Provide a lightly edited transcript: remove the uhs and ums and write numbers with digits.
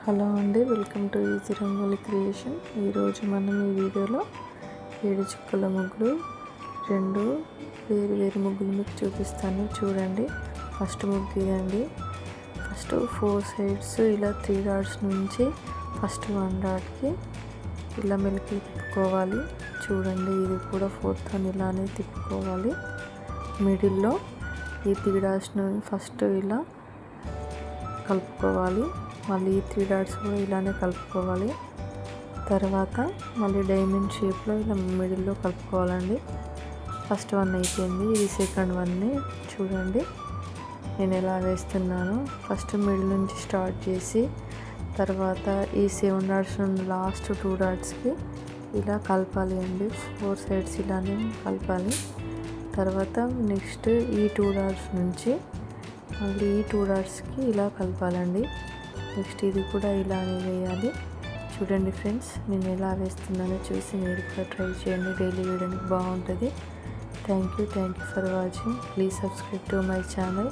Hello అండి, welcome to easy rangoli creation. ఈరోజు మనం ఈ వీడియోలో 7 చుక్కల ముగ్గులు, 2 వేరు ముగ్గులు మీకు చూపిస్తాను. చూడండి, ఫస్ట్ ముగ్గు ఇదండి. ఫస్ట్ 4 సైడ్స్ ఇలా 3 డాట్స్ నుంచి ఫస్ట్ 1 డాట్కి ఇలా మెలికి తిప్పుకోవాలి. చూడండి, ఇది కూడా 4th ఇలానే తిప్పుకోవాలి. మిడిల్లో ఈ 3 డాట్స్ను ఫస్ట్ ఇలా కలుపుకోవాలి. మళ్ళీ ఈ 3 డాట్స్ కూడా ఇలానే కలుపుకోవాలి. తర్వాత మళ్ళీ డైమండ్ షేప్లో ఇలా మిడిల్లో కలుపుకోవాలండి. ఫస్ట్ 1 అయిపోయింది, ఇది సెకండ్ 1ని చూడండి నేను ఎలా వేస్తున్నాను. ఫస్ట్ మిడిల్ నుంచి స్టార్ట్ చేసి తర్వాత ఈ 7 డాట్స్ నుండి లాస్ట్ 2 డాట్స్కి ఇలా కలపాలి అండి. 4 సైడ్స్ ఇలానే కలపాలి. తర్వాత నెక్స్ట్ ఈ 2 డాట్స్ నుంచి మళ్ళీ ఈ 2 డాట్స్కి ఇలా కలపాలండి. నెక్స్ట్ ఇది కూడా ఇలానే వేయాలి. చూడండి ఫ్రెండ్స్, నేను ఎలా వేస్తున్నానో చూసి మీరు కూడా ట్రై చేయండి. డైలీ వేయడానికి బాగుంటుంది. Thank you for watching. Please subscribe to my channel.